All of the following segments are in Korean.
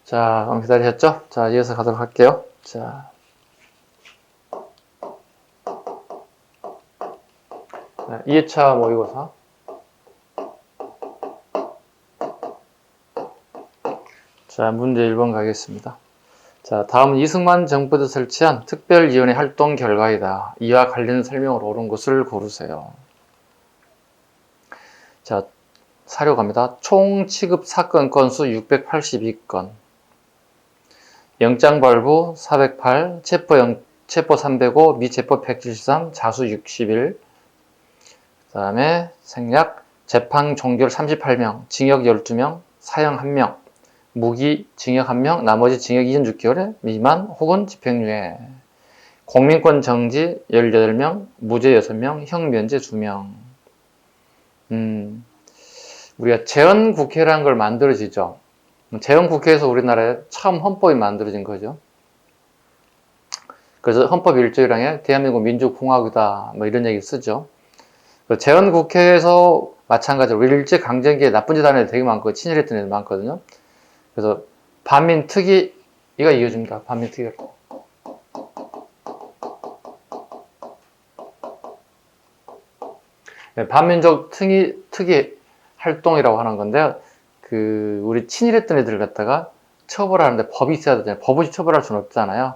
자, 기다리셨죠? 자, 이어서 가도록 할게요. 자, 2회차 모의고사. 자, 문제 1번 가겠습니다. 자, 다음은 이승만 정부에서 설치한 특별위원회 활동 결과이다. 이와 관련 설명을 옳은 것을 고르세요. 자, 사료 갑니다. 총 취급 사건 건수 682건, 영장 발부 408, 체포 305, 미체포 173, 자수 61, 그 다음에 생략, 재판 종결 38명, 징역 12명, 사형 1명, 무기 징역 1명, 나머지 징역 26개월 미만 혹은 집행유예, 공민권 정지 18명, 무죄 6명, 형 면제 2명. 우리가 재헌국회라는 걸 만들어지죠. 재헌국회에서 우리나라에 처음 헌법이 만들어진 거죠. 그래서 헌법 1조에 대한민국 민주공화국이다 뭐 이런 얘기 쓰죠. 재헌국회에서 마찬가지로 우리 일제강점기에 나쁜 짓 하는 애들 되게 많고 친일했던 애들 많거든요. 그래서 반민특위가 이어집니다. 반민특위가. 네, 반민족 특위 활동이라고 하는 건데요. 우리 친일했던 애들을 갖다가 처벌하는데 법이 있어야 되잖아요. 법 없이 처벌할 수는 없잖아요.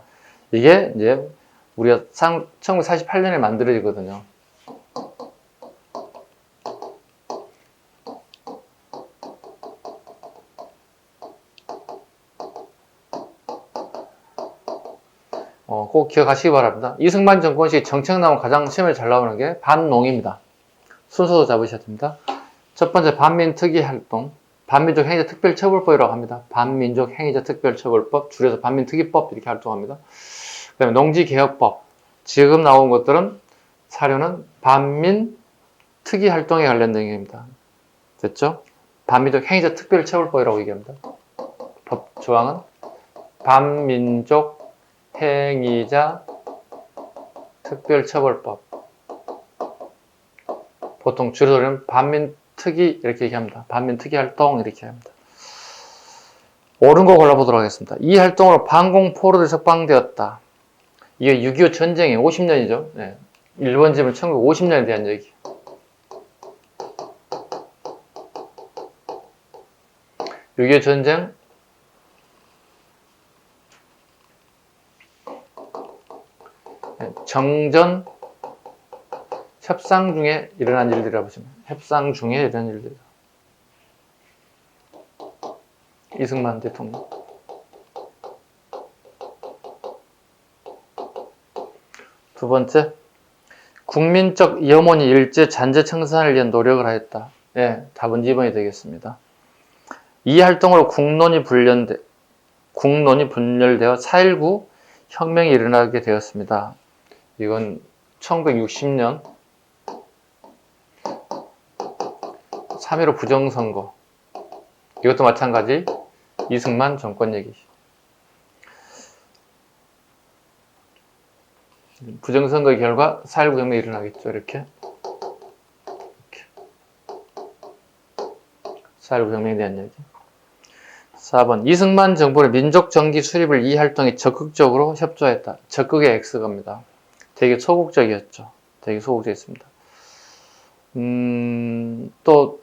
이게 이제 우리가 1948년에 만들어지거든요. 꼭 기억하시기 바랍니다. 이승만 정권 시 정책 나오면 가장 시험에 잘 나오는 게 반농입니다. 순서도 잡으셔야 됩니다. 첫 번째 반민특위 활동, 반민족 행위자 특별처벌법이라고 합니다. 반민족 행위자 특별처벌법, 줄여서 반민특위법 이렇게 활동합니다. 그 다음에 농지개혁법, 지금 나온 것들은 사료는 반민특위 활동에 관련된 얘기입니다. 됐죠? 반민족 행위자 특별처벌법이라고 얘기합니다. 법 조항은 반민족 행위자 특별처벌법, 보통 줄여서는 반민특위 이렇게 얘기합니다. 반민특위 활동 이렇게 합니다. 옳은 거 골라보도록 하겠습니다. 이 활동으로 반공포로들이 석방되었다. 이게 6.25 전쟁이 50년이죠. 네. 일본 지분 1950년에 대한 얘기. 6.25 전쟁 정전 협상 중에 일어난 일들이라고 보시면 협상 중에 일어난 일들. 이승만 대통령. 두 번째, 국민적 염원이 일제 잔재 청산을 위한 노력을 하였다. 예, 답은 2번이 되겠습니다. 이 활동으로 국론이 분열되어 4.19 혁명이 일어나게 되었습니다. 이건 1960년 3.15 부정선거. 이것도 마찬가지 이승만 정권 얘기. 부정선거의 결과 4.19 혁명이 일어나겠죠. 이렇게 4.19 혁명에 대한 얘기. 4번 이승만 정부의 민족정기 수립을 이 활동에 적극적으로 협조했다. 적극의 X겁니다. 되게 소극적이었죠. 되게 소극적이었습니다. 또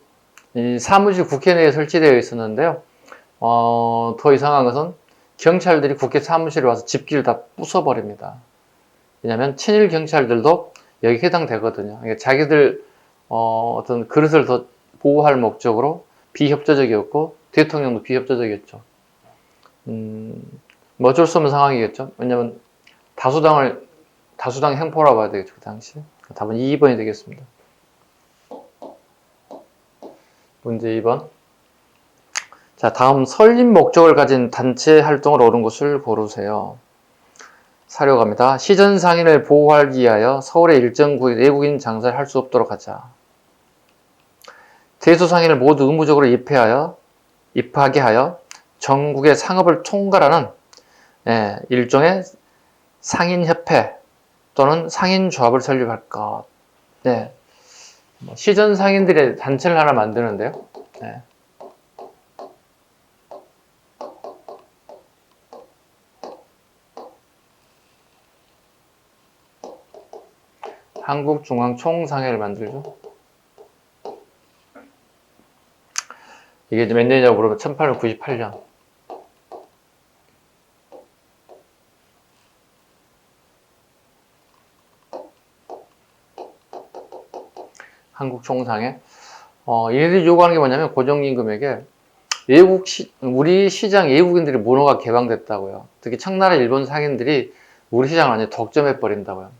이 사무실 국회 내에 설치되어 있었는데요. 더 이상한 것은 경찰들이 국회 사무실에 와서 집기를 다 부숴버립니다. 왜냐하면 친일 경찰들도 여기 해당되거든요. 그러니까 자기들 어떤 그릇을 더 보호할 목적으로 비협조적이었고 대통령도 비협조적이었죠. 뭐 어쩔 수 없는 상황이겠죠. 왜냐하면 다수당 행포라고 봐야 되겠죠. 그 당시. 답은 2번이 되겠습니다. 문제 2번. 자, 다음 설립 목적을 가진 단체 활동을 옳은 것을 고르세요. 사료 갑니다. 시전 상인을 보호하기 위하여 서울의 일정 구에 외국인 장사를 할 수 없도록 하자. 대수 상인을 모두 의무적으로 입하게 하여 전국의 상업을 총괄하는 일종의 상인협회 또는 상인조합을 설립할 것. 네. 시전 상인들의 단체를 하나 만드는데요. 네. 한국중앙총상회를 만들죠. 이게 몇 년이냐고 물어보면 1898년. 한국총상회. 얘네들이 요구하는 게 뭐냐면 고정임금에게 우리 시장 외국인들이 문호가 개방됐다고요. 특히 청나라 일본 상인들이 우리 시장을 완전히 덕점해 버린다고요.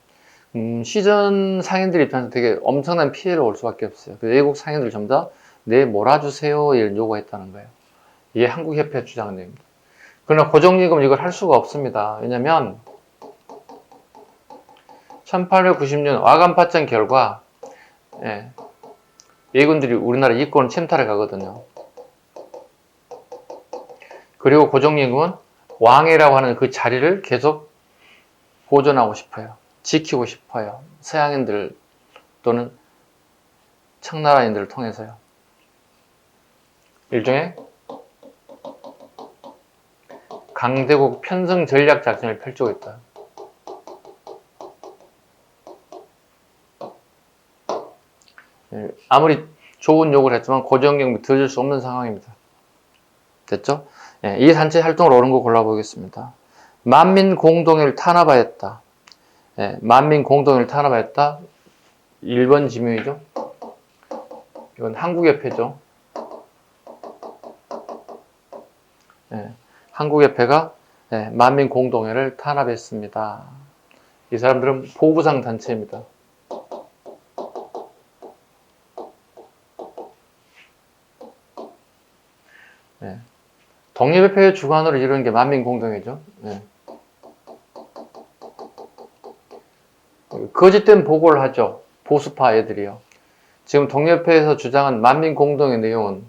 시전 상인들 입장에서 되게 엄청난 피해를 올 수밖에 없어요. 외국 상인들 전부 다 내 몰아주세요 이런 요구했다는 거예요. 이게 한국협회 주장한 내용입니다. 그러나 고정임금 이걸 할 수가 없습니다. 왜냐면 1890년 와간파전 결과 외국인들이 우리나라 이권을 침탈해 가거든요. 그리고 고정임금은 왕이라고 하는 그 자리를 계속 보존하고 싶어요. 지키고 싶어요. 서양인들 또는 청나라인들을 통해서요. 일종의 강대국 편성 전략 작전을 펼치고 있다. 아무리 좋은 요구를 했지만 고정임금이 들어줄 수 없는 상황입니다. 됐죠? 이 단체 활동을 옳은 거 골라보겠습니다. 만민공동회를 탄압하였다. 만민공동회를 탄압하였다. 1번 지명이죠. 이건 한국협회죠. 한국협회가 만민공동회를 탄압했습니다. 이 사람들은 보부상 단체입니다. 독립협회의 주관으로 이루는 게 만민공동회죠. 거짓된 보고를 하죠. 보수파 애들이요. 지금 독립협회에서 주장한 만민공동회 내용은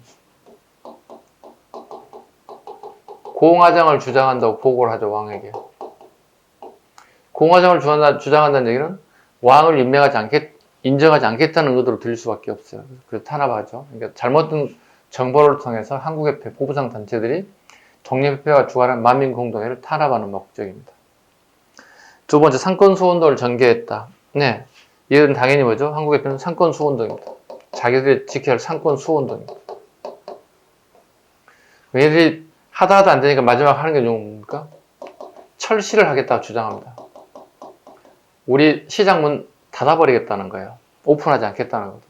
공화정을 주장한다고 보고를 하죠. 왕에게. 공화정을 주장한다는 얘기는 왕을 인정하지 않겠다는 의도로 들릴 수밖에 없어요. 그래서 탄압하죠. 그러니까 잘못된 정보를 통해서 한국협회, 보부상 단체들이 독립협회가 주관한 만민공동회를 탄압하는 목적입니다. 두 번째, 상권수운동을 전개했다. 이건 당연히 뭐죠? 한국협회는 상권수운동입니다. 자기들이 지켜야 할 상권수운동입니다. 얘들이 하다 안 되니까 마지막 하는 게 뭡니까? 철시를 하겠다고 주장합니다. 우리 시장문 닫아버리겠다는 거예요. 오픈하지 않겠다는 거죠.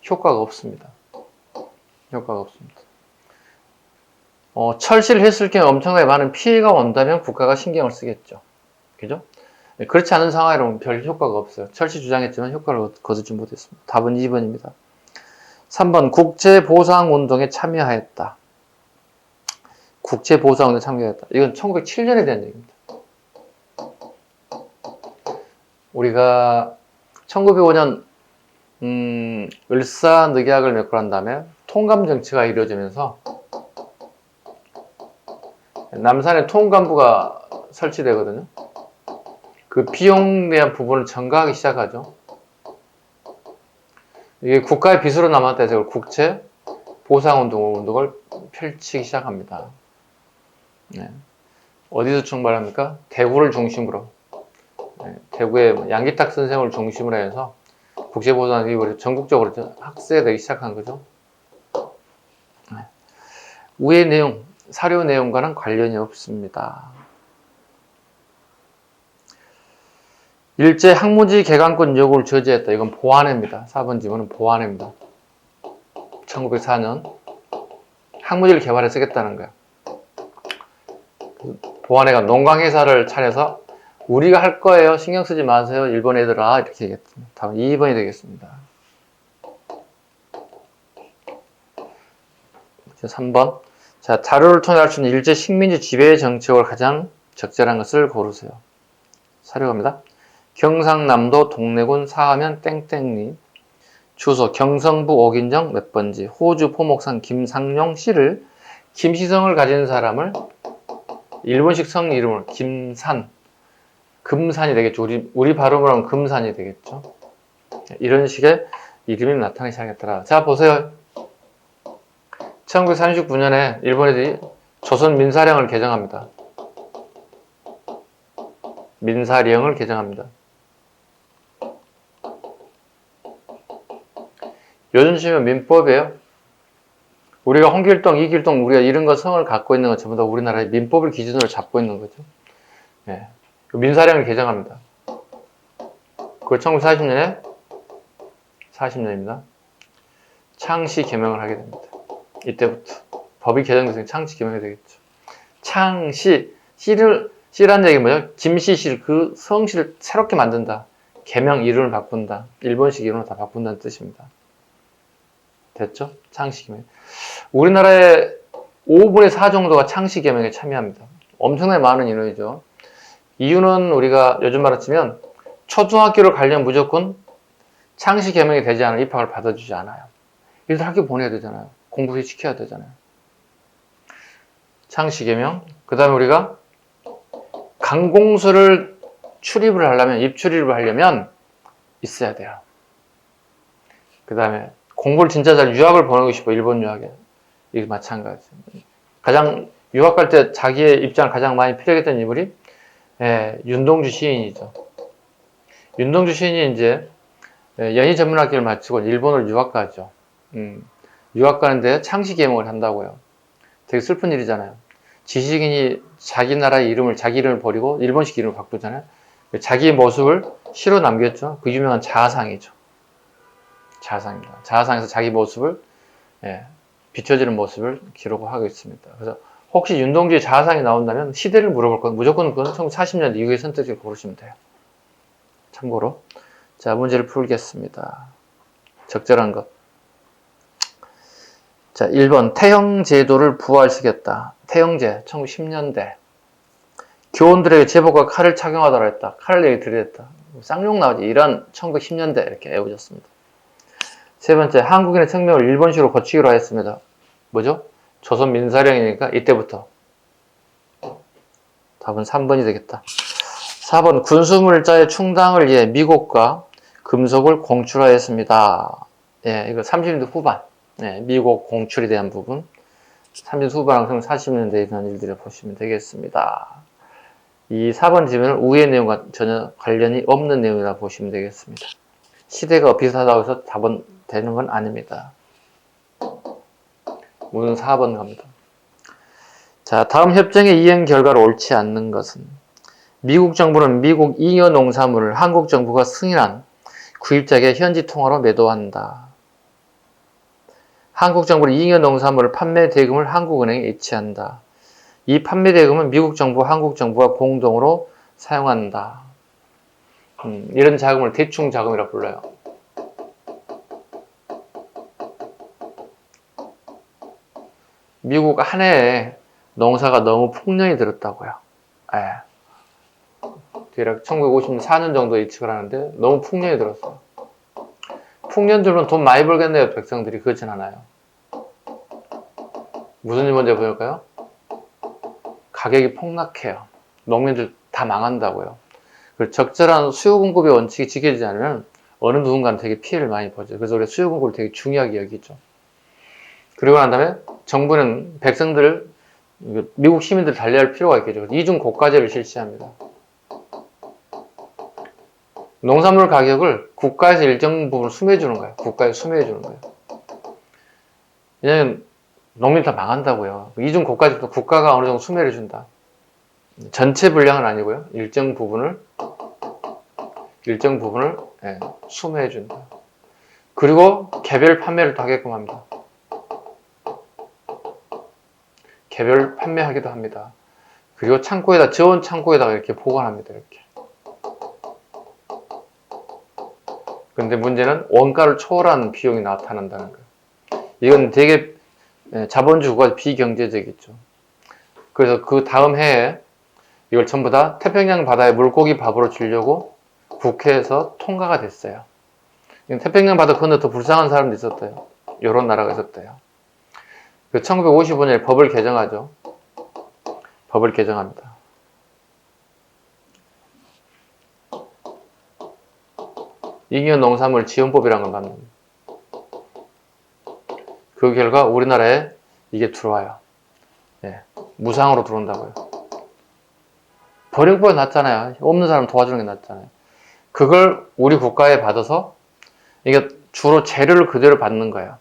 효과가 없습니다. 효과가 없습니다. 철시를 했을 경우에 엄청나게 많은 피해가 온다면 국가가 신경을 쓰겠죠. 그죠? 그렇지 않은 상황에는 별 효과가 없어요. 철시 주장했지만 효과를 거두지 못했습니다. 답은 2번입니다. 3번 국제보상운동에 참여하였다. 국제보상운동에 참여하였다. 이건 1907년에 대한 얘기입니다. 우리가 1905년 을사늑약을 맺고 난 다음에 통감정치가 이루어지면서 남산에 통감부가 설치되거든요. 그 비용에 대한 부분을 전가하기 시작하죠. 이게 국가의 빚으로 남았다 해서 국제 보상운동을 펼치기 시작합니다. 어디서 출발합니까? 대구를 중심으로. 대구의 양기탁 선생을 중심으로 해서 국제보상이 전국적으로 확대되기 시작한 거죠. 위의 내용, 사료 내용과는 관련이 없습니다. 일제 항무지 개강권 요구를 저지했다. 이건 보안회입니다. 4번 지문은 보안회입니다. 1904년 항무지를 개발해 쓰겠다는 거야. 보안회가 농광회사를 차려서 우리가 할 거예요. 신경 쓰지 마세요. 일본 애들아. 이렇게 얘기했습니다. 다음 2번이 되겠습니다. 3번. 자, 자료를 통해 알 수 있는 일제 식민지 지배 정책을 가장 적절한 것을 고르세요. 사료갑니다. 경상남도 동래군 사하면 땡땡리. 주소 경성부 옥인정 몇 번지. 호주 포목산 김상용 씨를 김시성을 가진 사람을 일본식 성 이름을 김산, 금산이 되겠죠. 우리 발음으로 하면 금산이 되겠죠. 이런 식의 이름이 나타나기 시작했더라. 자, 보세요. 1939년에 일본 애들이 조선 민사령을 개정합니다. 민사령을 개정합니다. 요즘 치면 민법이에요. 우리가 홍길동, 이길동, 우리가 이런 거 성을 갖고 있는 건 전부 다 우리나라의 민법을 기준으로 잡고 있는 거죠. 예. 민사령을 개정합니다. 그 1940년에 40년입니다. 창시 개명을 하게 됩니다. 이때부터 법이 개정돼서 창시 개명이 되겠죠. 창시 씨라는 얘기 뭐죠? 김씨실 그 성씨를 새롭게 만든다. 개명 이름을 바꾼다. 일본식 이름으로 다 바꾼다는 뜻입니다. 됐죠? 창시 개명. 우리나라의 5분의 4 정도가 창시 개명에 참여합니다. 엄청나게 많은 인원이죠. 이유는 우리가 요즘 말로 치면 초등학교를 가려면 무조건 창시 개명이 되지 않으면 입학을 받아주지 않아요. 일단 학교 보내야 되잖아요. 공부 시켜야 되잖아요. 창시 개명. 그 다음에 우리가 강공서를 출입을 하려면, 입출입을 하려면 있어야 돼요. 그 다음에 공부를 진짜 잘 유학을 보내고 싶어, 일본 유학에. 이게 마찬가지. 가장 유학 갈 때 자기의 입장을 가장 많이 필요했던 인물이 윤동주 시인이죠. 윤동주 시인이 이제 연희전문학교를 마치고 일본을 유학 가죠. 유학 가는데 창시 개명을 한다고요. 되게 슬픈 일이잖아요. 지식인이 자기 나라의 이름을, 자기 이름을 버리고 일본식 이름을 바꾸잖아요. 자기의 모습을 시로 남겼죠. 그 유명한 자아상이죠. 자아상입니다. 자아상에서 자기 모습을, 비춰지는 모습을 기록하고 있습니다. 그래서 혹시 윤동주의 자아상이 나온다면 시대를 물어볼 건 무조건 그건 1940년 이후의 선택지를 고르시면 돼요. 참고로. 자, 문제를 풀겠습니다. 적절한 것. 자, 1번. 태형제도를 부활시켰다. 태형제, 1910년대. 교원들에게 제복과 칼을 착용하도록 했다. 칼을 얘기 들이댔다. 쌍욕 나오지. 이런 1910년대 이렇게 애우졌습니다. 세 번째. 한국인의 생명을 일본식으로 고치기로 하였습니다. 뭐죠? 조선 민사령이니까 이때부터. 답은 3번이 되겠다. 4번. 군수물자의 충당을 위해 미국과 금속을 공출하였습니다. 예, 이거 30년대 후반. 미국 공출에 대한 부분. 30년 후반하고 40년대에 대한 일들을 보시면 되겠습니다. 이 4번 질문은 우의 내용과 전혀 관련이 없는 내용이라 보시면 되겠습니다. 시대가 비슷하다고 해서 답은 되는 건 아닙니다. 문은 4번 갑니다. 자, 다음 협정의 이행 결과로 옳지 않는 것은 미국 정부는 미국 잉여 농산물을 한국 정부가 승인한 구입자에게 현지 통화로 매도한다. 한국 정부는 잉여 농산물을 판매 대금을 한국은행에 이체한다. 이 판매 대금은 미국 정부, 한국 정부가 공동으로 사용한다. 이런 자금을 대충 자금이라고 불러요. 미국 한 해에 농사가 너무 풍년이 들었다고요. 대략 1950년 4년 정도 예측을 하는데 너무 풍년이 들었어요. 풍년 들면 돈 많이 벌겠네요. 백성들이. 그렇진 않아요. 무슨 일 먼저 보일까요? 가격이 폭락해요. 농민들 다 망한다고요. 적절한 수요 공급의 원칙이 지켜지지 않으면 어느 누군가는 되게 피해를 많이 보죠. 그래서 우리가 수요 공급을 되게 중요하게 여기죠. 그리고 난 다음에 정부는 백성들을, 미국 시민들을 달래할 필요가 있겠죠. 이중 고가제를 실시합니다. 농산물 가격을 국가에서 일정 부분 수매해 주는 거예요. 국가에 수매해 주는 거예요. 왜냐면 농민 다 망한다고요. 이중 고가제도 국가가 어느 정도 수매를 준다. 전체 분량은 아니고요. 일정 부분을 수매해 준다. 그리고 개별 판매를 또 하게끔 합니다. 개별 판매하기도 합니다. 그리고 창고에다, 저온 창고에다가 이렇게 보관합니다. 이렇게. 근데 문제는 원가를 초월한 비용이 나타난다는 거예요. 이건 되게 자본주의가 비경제적이죠. 그래서 그 다음 해에 이걸 전부 다 태평양 바다에 물고기 밥으로 주려고 국회에서 통과가 됐어요. 태평양 바다 건너 더 불쌍한 사람도 있었대요. 이런 나라가 있었대요. 1955년에 법을 개정하죠. 법을 개정합니다. 잉여 농산물 지원법이라는 걸 만듭니다. 그 결과 우리나라에 이게 들어와요. 무상으로 들어온다고요. 버린 거보다 낫잖아요. 없는 사람 도와주는 게 낫잖아요. 그걸 우리 국가에 받아서, 이게 주로 재료를 그대로 받는 거예요.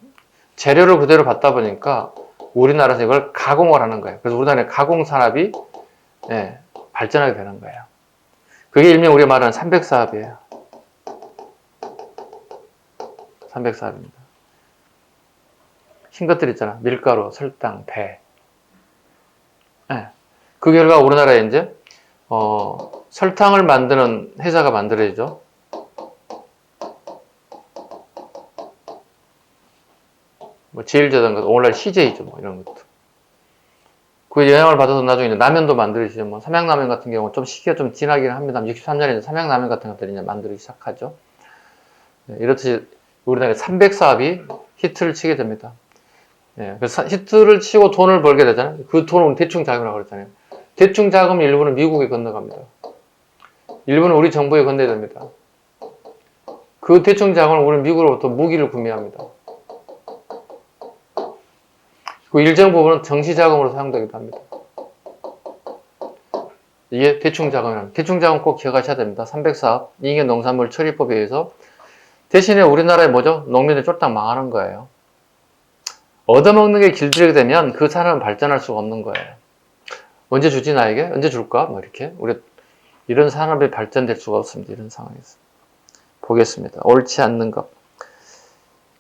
재료를 그대로 받다 보니까 우리나라에서 이걸 가공을 하는 거예요. 그래서 우리나라의 가공산업이 발전하게 되는 거예요. 그게 일명 우리가 말하는 300사업이에요. 300사업입니다. 흰 것들 있잖아. 밀가루, 설탕, 배. 그 결과 우리나라에 이제 설탕을 만드는 회사가 만들어지죠. 뭐 제일제당과 오늘날 CJ죠. 뭐 이런 것도. 그 영향을 받아서 나중에 이제 라면도 만들어지죠. 뭐 삼양라면 같은 경우 좀 시기가 좀 지나긴 합니다. 63년에 삼양라면 같은 것들이 이제 만들기 시작하죠. 이렇듯이 우리나라의 300사업이 히트를 치게 됩니다. 그래서 히트를 치고 돈을 벌게 되잖아요. 그 돈을 대충 자금이라고 그랬잖아요. 대충 자금 일부는 미국에 건너갑니다. 일부는 우리 정부에 건네야 됩니다. 그 대충 자금을 우리는 미국으로부터 무기를 구매합니다. 그 일정 부분은 정시 자금으로 사용되기도 합니다. 이게 대충 자금이랍니다. 대충 자금 꼭 기억하셔야 됩니다. 300사업, 이익의 농산물 처리법에 의해서 대신에 우리나라에 뭐죠? 농민들이 쫄딱 망하는 거예요. 얻어먹는 게 길들이게 되면 그 산업은 발전할 수가 없는 거예요. 언제 주지 나에게? 언제 줄까? 뭐 이렇게 우리 이런 산업이 발전될 수가 없습니다. 이런 상황에서 보겠습니다. 옳지 않는 것.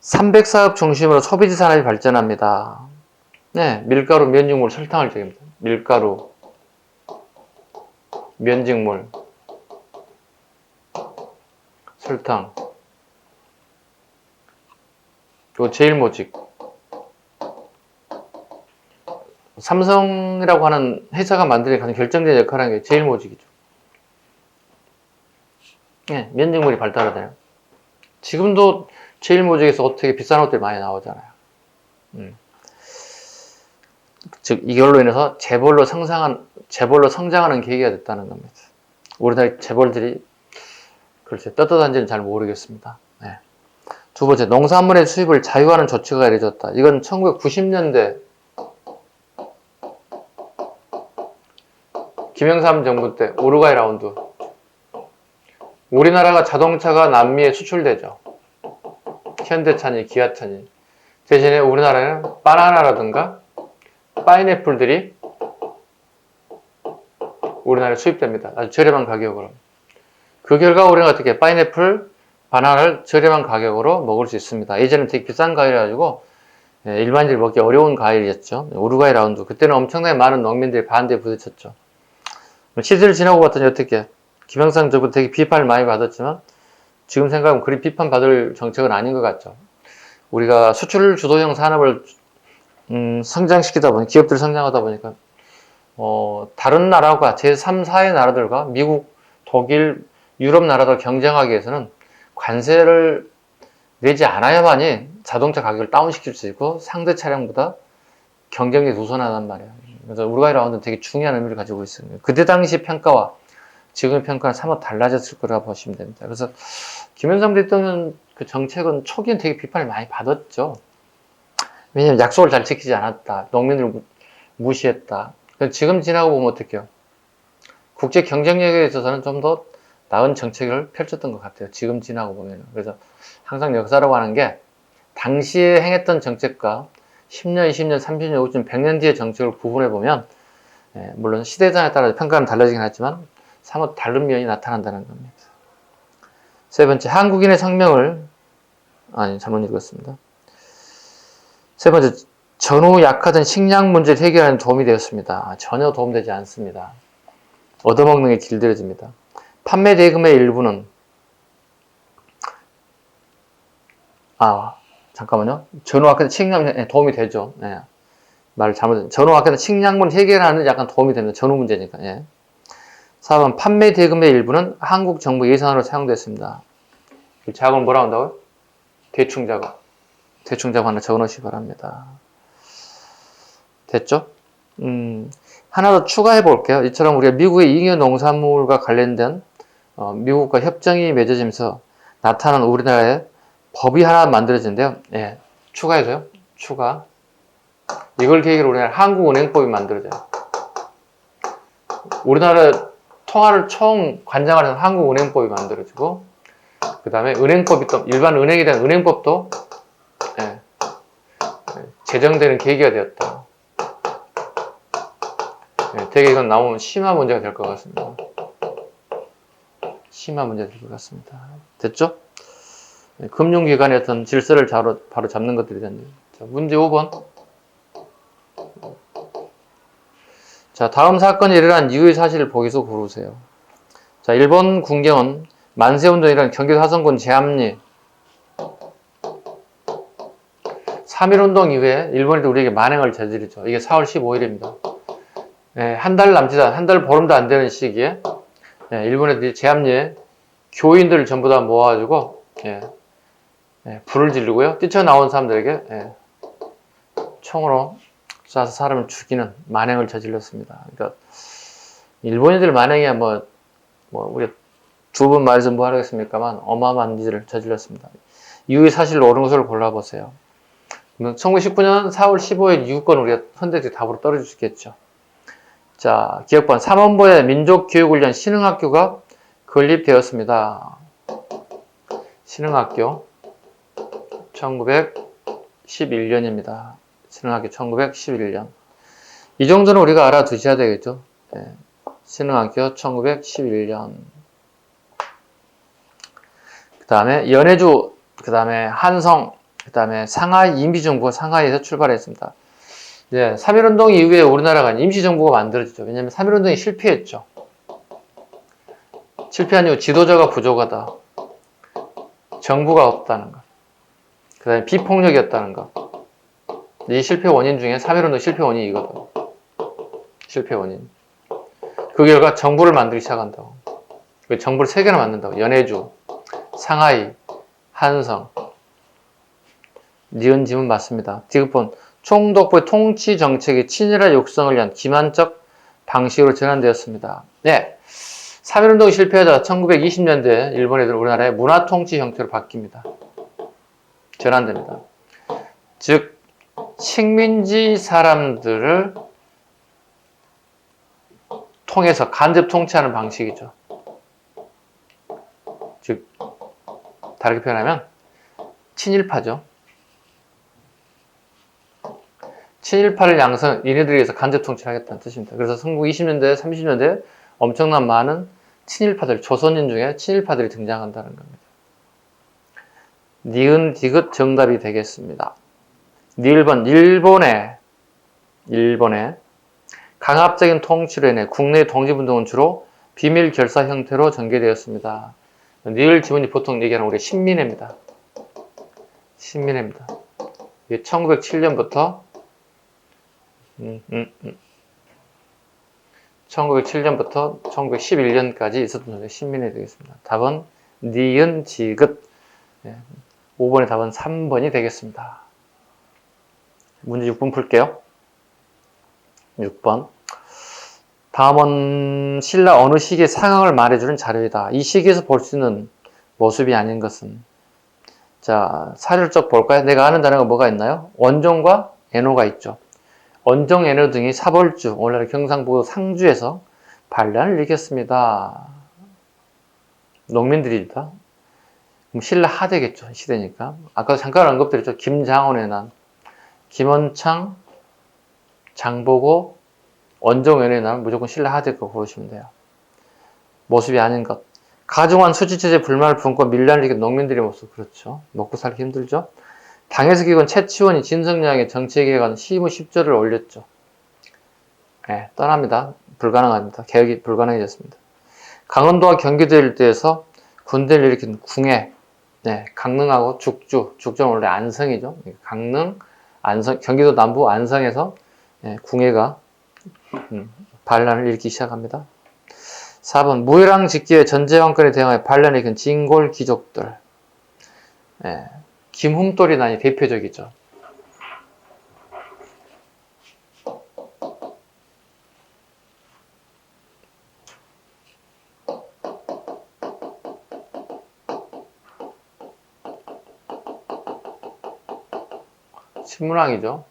300사업 중심으로 소비지 산업이 발전합니다. 밀가루, 면직물, 설탕을 얘기합니다. 밀가루, 면직물, 설탕. 요 제일모직. 삼성이라고 하는 회사가 만드는 가장 결정적인 역할을 하는 게 제일모직이죠. 면직물이 발달하잖아요. 지금도 제일모직에서 어떻게 비싼 옷들이 많이 나오잖아요. 즉 이걸로 인해서 재벌로 성장하는 계기가 됐다는 겁니다. 우리나라 재벌들이 글쎄 떳떳한지는 잘 모르겠습니다. 두 번째, 농산물의 수입을 자유화하는 조치가 이루어졌다. 이건 1990년대 김영삼 정부 때 우루과이 라운드. 우리나라가 자동차가 남미에 수출되죠. 현대차니 기아차니. 대신에 우리나라는 바나나라든가 파인애플들이 우리나라에 수입됩니다. 아주 저렴한 가격으로. 그 결과 우리는 어떻게 파인애플, 바나나를 저렴한 가격으로 먹을 수 있습니다. 예전엔 되게 비싼 과일이라가지고 일반인들이 먹기 어려운 과일이었죠. 우루과이 라운드. 그때는 엄청나게 많은 농민들이 반대에 부딪혔죠. 시대를 지나고 봤더니 어떻게 김영삼 정부 되게 비판을 많이 받았지만 지금 생각하면 그리 비판받을 정책은 아닌 것 같죠. 우리가 수출 주도형 산업을 성장시키다 보니 기업들이 성장하다 보니까 다른 나라가 제3, 4의 나라들과 미국, 독일, 유럽 나라들 경쟁하기 위해서는 관세를 내지 않아야만이 자동차 가격을 다운시킬 수 있고 상대 차량보다 경쟁력이 우선하단 말이에요. 그래서 우루과이 라운드는 되게 중요한 의미를 가지고 있습니다. 그때 당시 평가와 지금의 평가는 사뭇 달라졌을 거라고 보시면 됩니다. 그래서 김영삼 대통령 그 정책은 초기엔 되게 비판을 많이 받았죠. 왜냐하면 약속을 잘 지키지 않았다. 농민을 무시했다. 지금 지나고 보면 어떡해요? 국제 경쟁력에 있어서는 좀 더 나은 정책을 펼쳤던 것 같아요. 지금 지나고 보면. 그래서 항상 역사라고 하는 게 당시에 행했던 정책과 10년, 20년, 30년, 50년, 100년 뒤의 정책을 구분해 보면 물론 시대상에 따라 평가는 달라지긴 하지만 사뭇 다른 면이 나타난다는 겁니다. 세 번째, 한국인의 생명을 잘못 읽었습니다. 세 번째, 전후 약화된 식량 문제를 해결하는 도움이 되었습니다. 전혀 도움되지 않습니다. 얻어먹는 게 길들여집니다. 판매 대금의 일부는 잠깐만요. 전후 약화된 식량 도움이 되죠. 말을 잘못했어요. 전후 약화된 식량문 해결하는 약간 도움이 됩니다. 전후 문제니까. 4번 판매 대금의 일부는 한국 정부 예산으로 사용됐습니다. 이 자금을 뭐라고 한다고요? 대충 자금. 대충 자금 하나 적어놓으시기 바랍니다. 됐죠? 하나 더 추가해 볼게요. 이처럼 우리가 미국의 잉여 농산물과 관련된 미국과 협정이 맺어지면서 나타난 우리나라의 법이 하나 만들어진대요. 추가해서요. 추가. 이걸 계기로 우리나라 한국은행법이 만들어져요. 우리나라 통화를 총 관장을 해서 한국은행법이 만들어지고 그 다음에 은행법이 또, 일반 은행에 대한 은행법도 예, 제정되는 계기가 되었다. 예, 되게 이건 나오면 심화 문제가 될 것 같습니다. 심화 문제가 될 것 같습니다. 됐죠? 예, 금융기관의 어떤 질서를 바로 잡는 것들이 된다. 자, 문제 5번. 자, 다음 사건이 일어난 이유의 사실을 보기서 고르세요. 자, 1번 군경은 만세운동이라는 경기도 화성군 제암리 3.1운동 이후에 일본인들이 우리에게 만행을 저지르죠. 이게 4월 15일입니다. 예, 한 달 남짓한, 한 달 보름도 안 되는 시기에 예, 일본 애들이 제암리에 교인들을 전부 다 모아가지고 예, 불을 지르고요. 뛰쳐나온 사람들에게 총으로 쏴서 사람을 죽이는 만행을 저질렀습니다. 그러니까 일본인들 만행이야 우리 두 번 말해서 뭐 하겠습니까만 어마어마한 일을 저질렀습니다. 이유의 사실로 옳은 것을 골라보세요. 1919년 4월 15일 이후권 우리가 선택지 답으로 떨어질 수 있겠죠. 자, 기억번 3원부의 민족교육훈련 신흥학교가 건립되었습니다. 신흥학교 1911년입니다. 신흥학교 1911년. 이 정도는 우리가 알아두셔야 되겠죠. 네. 신흥학교 1911년. 그 다음에 연해주, 그 다음에 한성, 그 다음에 상하이 임시정부가 상하이에서 출발했습니다. 네, 3.1운동 이후에 우리나라가 임시정부가 만들어지죠. 왜냐하면 3.1운동이 실패했죠. 실패한 이후 지도자가 부족하다. 정부가 없다는 것. 그 다음에 비폭력이었다는 것. 이 실패 원인 중에 3.1운동 실패 원인이 이거든. 실패 원인. 그 결과 정부를 만들기 시작한다고. 정부를 3개나 만든다고. 연해주, 상하이, 한성. 니은 지문 맞습니다. 디귿번 총독부의 통치 정책이 친일화 육성을 위한 기만적 방식으로 전환되었습니다. 네. 3.1운동이 실패하자 1920년대 일본 애들은 우리나라의 문화 통치 형태로 바뀝니다. 전환됩니다. 즉 식민지 사람들을 통해서 간접 통치하는 방식이죠. 즉 다르게 표현하면 친일파죠. 친일파를 양성, 얘네들에 의해서 간접 통치를 하겠다는 뜻입니다. 그래서 1920년대, 30년대 엄청난 많은 친일파들, 조선인 중에 친일파들이 등장한다는 겁니다. 니은, 디귿 정답이 되겠습니다. 니을번 일본의 강압적인 통치로 인해 국내 독립운동은 주로 비밀 결사 형태로 전개되었습니다. 니을 지문이 보통 얘기하는 우리 신민회입니다. 신민회입니다. 이게 1907년부터 1907년부터 1911년까지 있었던 신민회 되겠습니다. 답은 니은, 지긋. 5번의 답은 3번이 되겠습니다. 문제 6번 풀게요. 6번. 다음은 신라 어느 시기의 상황을 말해주는 자료이다. 이 시기에서 볼 수 있는 모습이 아닌 것은. 자, 사료를 쭉 볼까요? 내가 아는 단어가 뭐가 있나요? 원종과 애노가 있죠. 원종, 애노 등이 사벌주, 오늘날 경상북도 상주에서 반란을 일으켰습니다. 농민들이다. 그럼 신라 하대겠죠. 시대니까. 아까도 잠깐 언급드렸죠. 김장원의 난, 김원창, 장보고, 원종연의 난 무조건 신라 하대 거 고르시면 돼요. 모습이 아닌 것. 가중한 수지체제 불만을 품고 밀란을 일으킨 농민들의 모습. 그렇죠. 먹고 살기 힘들죠. 당에서 기건 최치원이 진성량의 정치에 관한 시무 10조를 올렸죠. 네, 떠납니다. 불가능합니다. 개혁이 불가능해졌습니다. 강원도와 경기도 일대에서 군대를 일으킨 궁예, 네, 강릉하고 죽주는 원래 안성이죠. 강릉, 안성, 경기도 남부 안성에서 궁예가 반란을 일으키기 시작합니다. 4번 무해랑 직기의 전제왕권에 대항하여 반란을 일으킨 진골 귀족들. 김훔돌이 난이 대표적이죠. 신문왕이죠.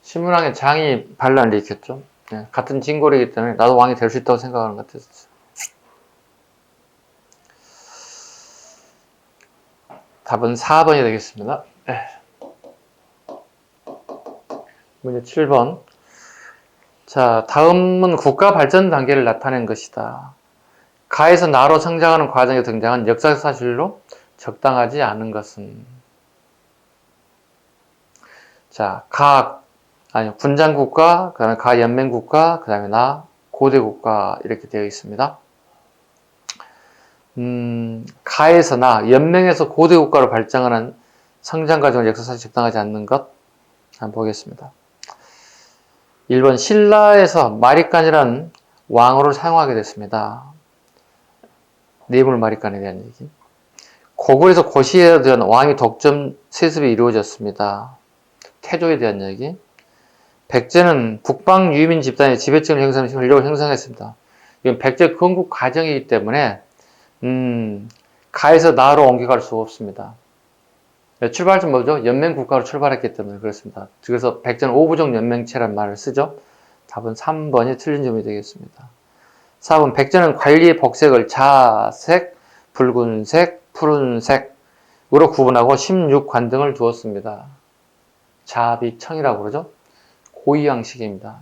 신문왕의 장이 반란을 일으켰죠. 같은 진골이기 때문에 나도 왕이 될 수 있다고 생각하는 것 같았어요. 답은 4번이 되겠습니다. 문제 7번. 자, 다음은 국가 발전 단계를 나타낸 것이다. 가에서 나로 성장하는 과정에 등장한 역사적 사실로 적당하지 않은 것은. 자, 군장국가, 그 다음에 가연맹국가, 그 다음에 고대국가 이렇게 되어 있습니다. 가에서 연맹에서 고대국가로 발전하는 성장 과정을 역사상 적당하지 않는 것 한번 보겠습니다. 1번 신라에서 마립간이라는 왕어를 사용하게 됐습니다. 뇌물마립간에 대한 얘기. 고구려에서 고시에 대한 왕위 독점 세습이 이루어졌습니다. 태조에 대한 얘기. 백제는 북방 유민 집단의 지배층을 형성하는 권력을 형성했습니다. 이건 백제 건국 과정이기 때문에 가에서 나로 옮겨갈 수 없습니다. 출발점 뭐죠? 연맹국가로 출발했기 때문에 그렇습니다. 그래서 백제는 오부족 연맹체란 말을 쓰죠. 답은 3번이 틀린 점이 되겠습니다. 4번 백제는 관리의 복색을 자색, 붉은색, 푸른색으로 구분하고 16관등을 두었습니다. 자비청이라고 그러죠. 고유양식입니다.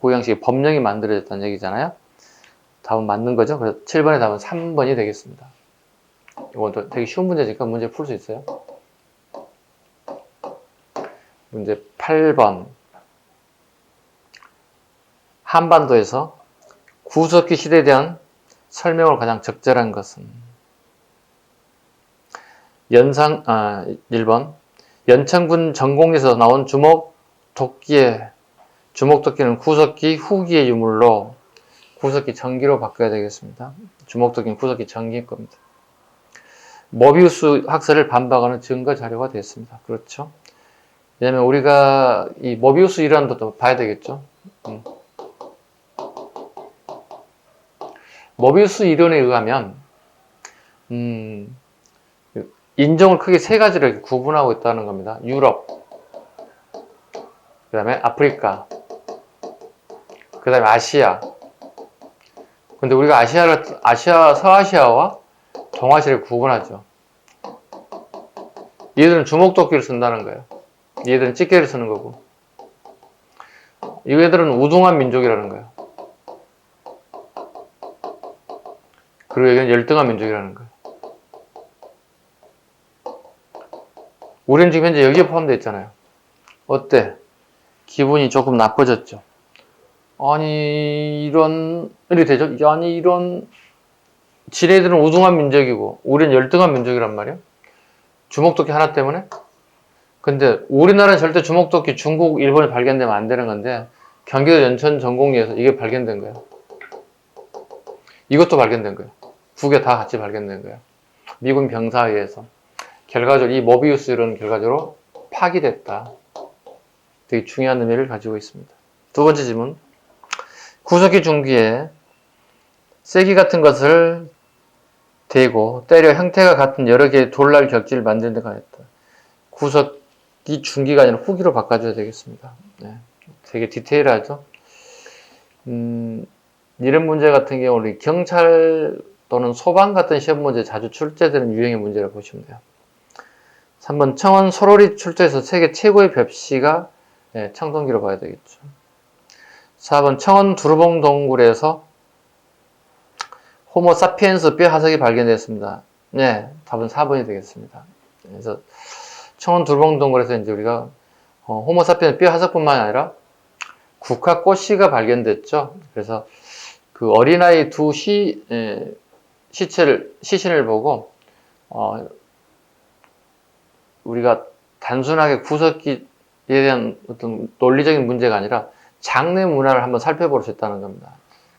고유양식이 법령이 만들어졌다는 얘기잖아요. 답은 맞는 거죠. 그래서 7번의 답은 3번이 되겠습니다. 이것도 되게 쉬운 문제니까 문제 풀 수 있어요. 문제 8번. 한반도에서 구석기 시대에 대한 설명을 가장 적절한 것은 1번 연천군 전공에서 나온 주목도끼는 구석기 후기의 유물로 구석기 전기로 바꿔야 되겠습니다. 주목도끼는 구석기 전기일 겁니다. 모비우스 학설을 반박하는 증거 자료가 됐습니다. 그렇죠? 왜냐면 우리가 이 모비우스 이론도 봐야 되겠죠? 모비우스 이론에 의하면 인종을 크게 세 가지로 이렇게 구분하고 있다는 겁니다. 유럽, 그 다음에 아프리카, 그 다음에 아시아. 근데 우리가 서아시아와 동아시아를 구분하죠. 얘들은 주먹도끼를 쓴다는 거예요. 얘들은 찌개를 쓰는 거고. 얘들은 우등한 민족이라는 거예요. 그리고 여기는 열등한 민족이라는 거예요. 우리는 지금 현재 여기에 포함되어 있잖아요. 어때? 기분이 조금 나빠졌죠? 이렇게 되죠? 지네들은 우등한 민족이고, 우리는 열등한 민족이란 말이에요. 주먹도끼 하나 때문에? 근데 우리나라는 절대 주먹도끼 중국, 일본이 발견되면 안 되는 건데, 경기도 연천 전공리에서 이게 발견된 거예요. 이것도 발견된 거예요. 두 개 다 같이 발견된 거예요. 미군 병사에 의해서. 결과적으로 이 모비우스 이론 결과적으로 파기됐다. 되게 중요한 의미를 가지고 있습니다. 두 번째 질문. 구석기 중기에 쐐기 같은 것을 대고 때려 형태가 같은 여러 개의 돌날 격지를 만드는 데 가했다. 구석기 중기가 아니라 후기로 바꿔줘야 되겠습니다. 네. 되게 디테일하죠? 이런 문제 같은 경우는 경찰 또는 소방 같은 시험 문제 자주 출제되는 유형의 문제를 보시면 돼요. 3번 청원 소로리 출제에서 세계 최고의 벽시가 청동기로 봐야 되겠죠. 4번 청원 두루봉 동굴에서 호모 사피엔스 뼈 화석이 발견됐습니다. 네, 답은 4번이 되겠습니다. 그래서 청원 두루봉 동굴에서 이제 우리가 호모 사피엔스 뼈 화석뿐만 아니라 국화 꽃씨가 발견됐죠. 그래서 그 어린아이 두 시신을 보고 우리가 단순하게 구석기에 대한 어떤 논리적인 문제가 아니라 장례 문화를 한번 살펴볼 수 있다는 겁니다.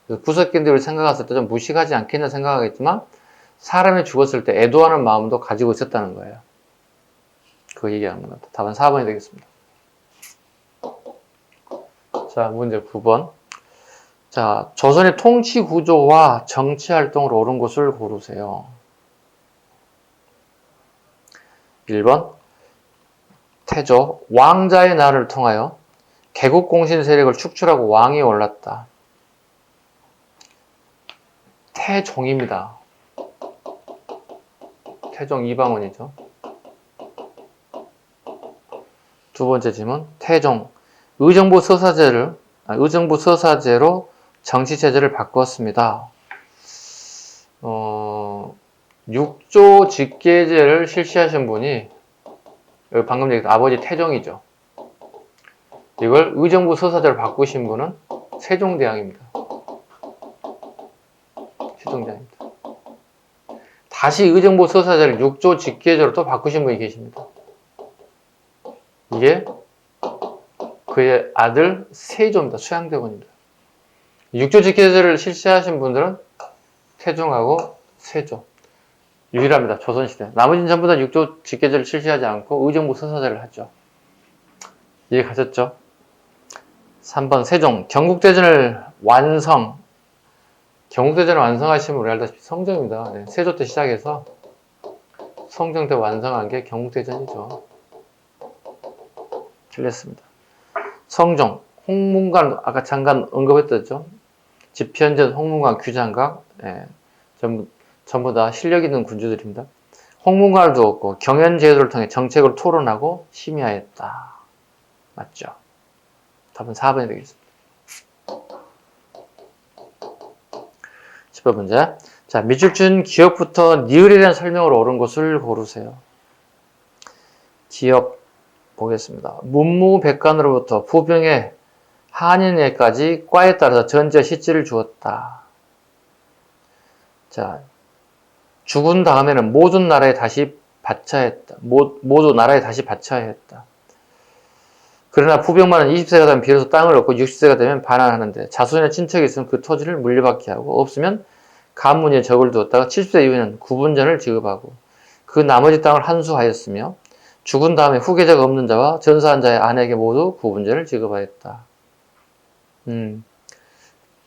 그래서 구석기인데 우리 생각했을 때 좀 무식하지 않겠냐 생각하겠지만 사람이 죽었을 때 애도하는 마음도 가지고 있었다는 거예요. 그거 얘기하는 겁니다. 답은 4번이 되겠습니다. 자, 문제 9번. 자, 조선의 통치 구조와 정치 활동을 옳은 곳을 고르세요. 1번 태조, 왕자의 날을 통하여 개국공신 세력을 축출하고 왕이 올랐다. 태종입니다. 태종 이방원이죠. 두 번째 질문. 태종. 의정부 서사제로 정치체제를 바꾸었습니다. 6조 직계제를 실시하신 분이 방금 얘기했던 아버지 태종이죠. 이걸 의정부 서사제로 바꾸신 분은 세종대왕입니다. 세종대왕입니다. 다시 의정부 서사제를 6조 직계제로 또 바꾸신 분이 계십니다. 이게 그의 아들 세조입니다. 수양대군입니다. 6조 직계제를 실시하신 분들은 태종하고 세조. 유일합니다. 조선시대. 나머지는 전부 다 6조 직계제를 실시하지 않고 의정부 서사제를 하죠. 이해 가셨죠? 3번 세종. 경국대전을 완성하시면 우리 알다시피 성종입니다. 네, 세조 때 시작해서 성종 때 완성한 게 경국대전이죠. 틀렸습니다. 성종, 홍문관, 아까 잠깐 언급했었죠. 집현전, 홍문관, 규장각, 전부 다 실력 있는 군주들입니다. 홍문관을 두었고 경연제도를 통해 정책을 토론하고 심의하였다. 맞죠? 답은 4번이 되겠습니다. 10번 문제. 자, 밑줄 준 기억부터 니을이라는 설명으로 옳은 것을 고르세요. 기억 보겠습니다. 문무백관으로부터 부병의 한인회까지 과에 따라서 전제 시지를 주었다. 자, 죽은 다음에는 모두 나라에 다시 바쳐야 했다. 그러나 부병만은 20세가 되면 비로소 땅을 얻고 60세가 되면 반환하는데 자손이나 친척이 있으면 그 토지를 물려받게 하고 없으면 가문에 적을 두었다가 70세 이후에는 구분전을 지급하고 그 나머지 땅을 한수하였으며 죽은 다음에 후계자가 없는 자와 전사한 자의 아내에게 모두 구분전을 지급하였다.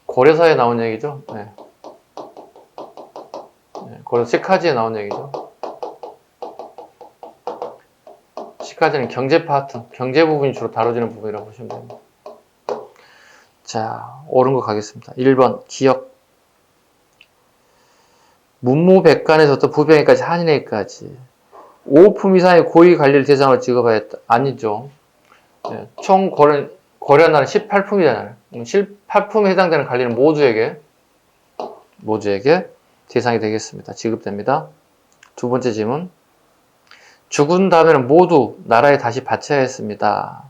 고려사에 나온 얘기죠. 네. 고려 시카지에 나온 얘기죠. 시카지는 경제 파트, 경제 부분이 주로 다뤄지는 부분이라고 보시면 됩니다. 자, 옳은 거 가겠습니다. 1번 기억. 문무백관에서부터 부병회까지 한인회까지 5품 이상의 고위 관리를 대상으로 지급하였다. 아니죠. 네, 총 고려나라는 18품이잖아요. 18품에 해당되는 관리는 모두에게 대상이 되겠습니다. 지급됩니다. 두 번째 질문. 죽은 다음에는 모두 나라에 다시 바쳐야 했습니다.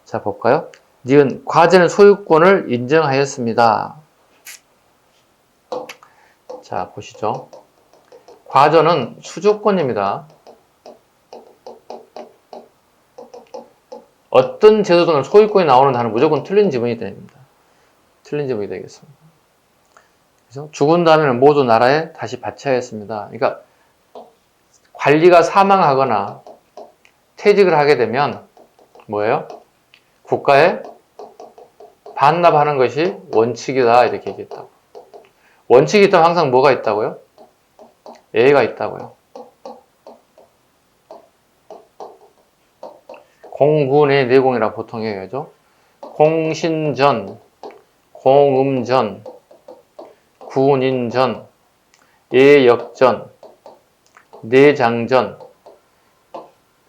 자, 볼까요? 니은 과제는 소유권을 인정하였습니다. 자, 보시죠. 과저는 수조권입니다. 어떤 제도든 소유권이 나오는 단어는 무조건 틀린 지문이 됩니다. 틀린 지문이 되겠습니다. 그래서 죽은 다음에는 모두 나라에 다시 바쳐야 했습니다. 그러니까 관리가 사망하거나 퇴직을 하게 되면 뭐예요? 국가에 반납하는 것이 원칙이다 이렇게 얘기했다고. 원칙이 있다면 항상 뭐가 있다고요? 예가 있다고요. 공군의 내공이라고 보통 얘기하죠. 공신전, 공음전, 군인전, 예역전, 내장전.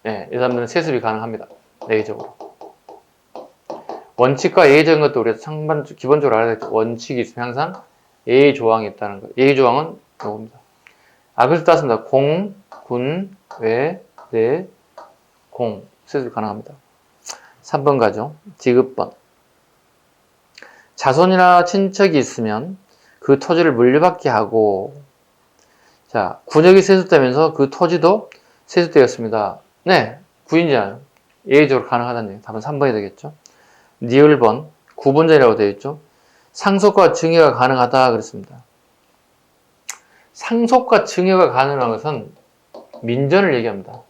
이 사람들은 세습이 가능합니다. 내적으로. 원칙과 예의적인 것도 우리가 기본적으로 알아야 될 원칙이 있으면 항상 예의 조항이 있다는 거예요. 예의 조항은 이겁니다. 그래서 따습니다. 공, 군, 외, 내, 공. 세습이 가능합니다. 3번 가죠. 지급번. 자손이나 친척이 있으면 그 토지를 물려받게 하고, 자, 군역이 세습되면서 그 토지도 세습되었습니다. 네, 구인제한 예의적으로 가능하다는 얘기. 답은 3번이 되겠죠. 니을번, 구분전이라고 되어 있죠. 상속과 증여가 가능하다 그랬습니다. 상속과 증여가 가능한 것은 민전을 얘기합니다.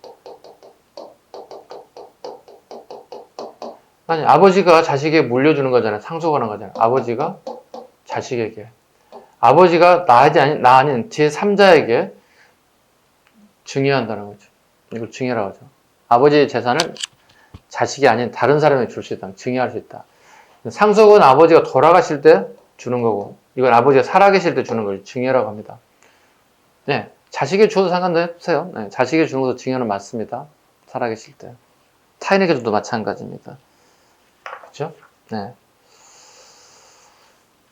아니, 아버지가 자식에게 물려주는 거잖아요. 상속하는 거잖아요. 아버지가 자식에게. 아버지가 나 아닌 제3자에게 증여한다는 거죠. 이걸 증여라고 하죠. 아버지의 재산을 자식이 아닌 다른 사람에게 줄 수 있다. 증여할 수 있다. 상속은 아버지가 돌아가실 때 주는 거고, 이건 아버지가 살아계실 때 주는 걸 증여라고 합니다. 네, 자식에게 줘도 상관없어요. 네, 자식에게 주는 것도 증여는 맞습니다. 살아계실 때. 타인의 교조도 마찬가지입니다. 그죠? 네.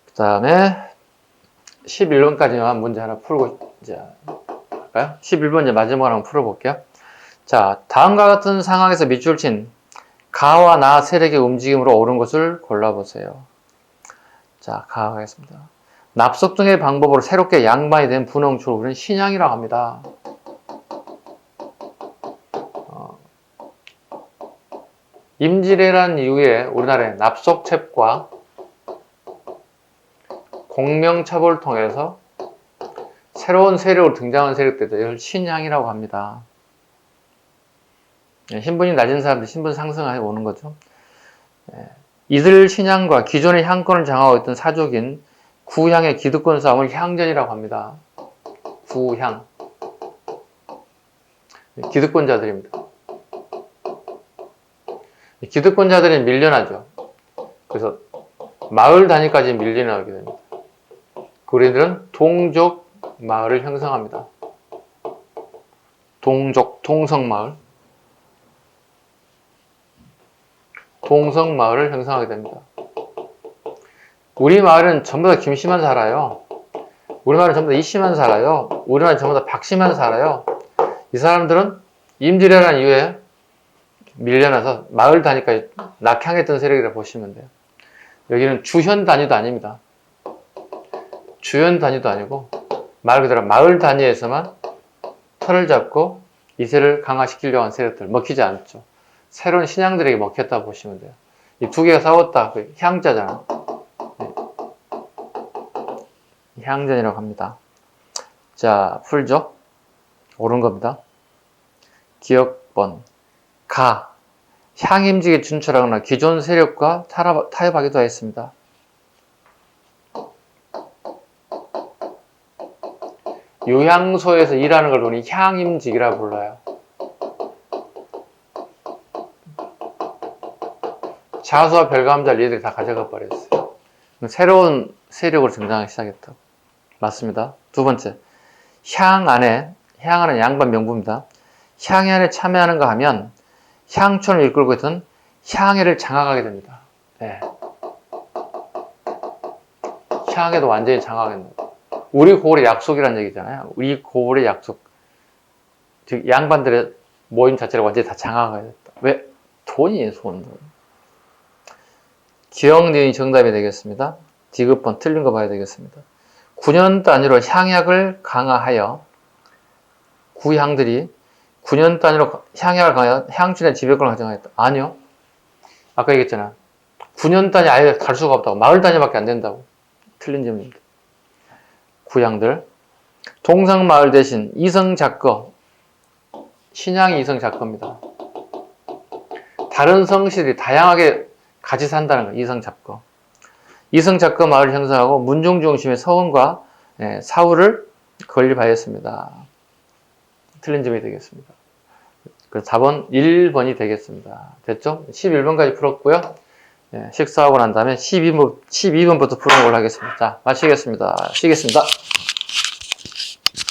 그 다음에 11번까지만 문제 하나 풀고 이제 할까요? 11번 이제 마지막으로 한번 풀어볼게요. 자, 다음과 같은 상황에서 밑줄 친 가와 나 세력의 움직임으로 옳은 것을 골라보세요. 자, 가겠습니다. 납속 등의 방법으로 새롭게 양반이 된 분홍초를 우리는 신양이라고 합니다. 임진왜란 이후에 우리나라의 납속책과 공명처벌을 통해서 새로운 세력으로 등장한 세력들을 이걸 신양이라고 합니다. 신분이 낮은 사람들이 신분 상승하여 오는 거죠. 이들 신양과 기존의 향권을 장악하고 있던 사족인 구향의 기득권 싸움을 향전이라고 합니다. 구향. 기득권자들입니다. 기득권자들이 밀려나죠. 그래서 마을 단위까지 밀려나게 됩니다. 그들은 동족 마을을 형성합니다. 동족, 동성마을. 동성마을을 형성하게 됩니다. 우리 마을은 전부 다 김씨만 살아요. 우리 마을은 전부 다 이씨만 살아요. 우리 마을은 전부 다 박씨만 살아요. 이 사람들은 임진왜란 이후에 밀려나서 마을 단위까지 낙향했던 세력이라고 보시면 돼요. 여기는 주현 단위도 아닙니다. 주현 단위도 아니고 말 그대로 마을 단위에서만 털을 잡고 이세를 강화시키려고 한 세력들 먹히지 않죠. 새로운 신양들에게 먹혔다고 보시면 돼요. 이 두 개가 싸웠다. 그 향자잖아. 네. 향전이라고 합니다. 자, 풀죠. 옳은 겁니다. 기억번. 가. 향임직에 진출하거나 기존 세력과 타협하기도 했습니다. 요향소에서 일하는 걸 우리 향임직이라고 불러요. 자수와 별감자를 얘들이 다 가져가 버렸어요. 새로운 세력으로 등장하기 시작했다고. 맞습니다. 두 번째, 향안에, 향안은 양반 명부입니다. 향안에 참여하는가 하면 향촌을 이끌고 있던 향해를 장악하게 됩니다. 네. 향해도 완전히 장악합니다. 우리 고을의 약속이라는 얘기잖아요. 우리 고을의 약속. 즉 양반들의 모임 자체를 완전히 다 장악하게 됐다. 왜? 돈이에요, 돈. 기억니은이 정답이 되겠습니다. 디귿번 틀린 거 봐야 되겠습니다. 9년 단위로 향약을 강화하여 구향들이 9년 단위로 향약을 강화하여 향춘의 지배권을 가정하였다. 아니요. 아까 얘기했잖아. 9년 단위 아예 갈 수가 없다고. 마을 단위밖에 안 된다고. 틀린 질문입니다. 구향들. 동성마을 대신 이성작거. 신양이 이성작거입니다. 다른 성씨들이 다양하게 같이 산다는 거예요. 이성작거. 이성작거 마을을 형성하고 문종 중심의 서원과 사후를 건립하였습니다. 틀린 점이 되겠습니다. 그래서 답은 1번이 되겠습니다. 됐죠? 11번까지 풀었고요. 식사하고 난 다음에 12번부터 푸는 걸로 하겠습니다. 자, 마치겠습니다. 쉬겠습니다.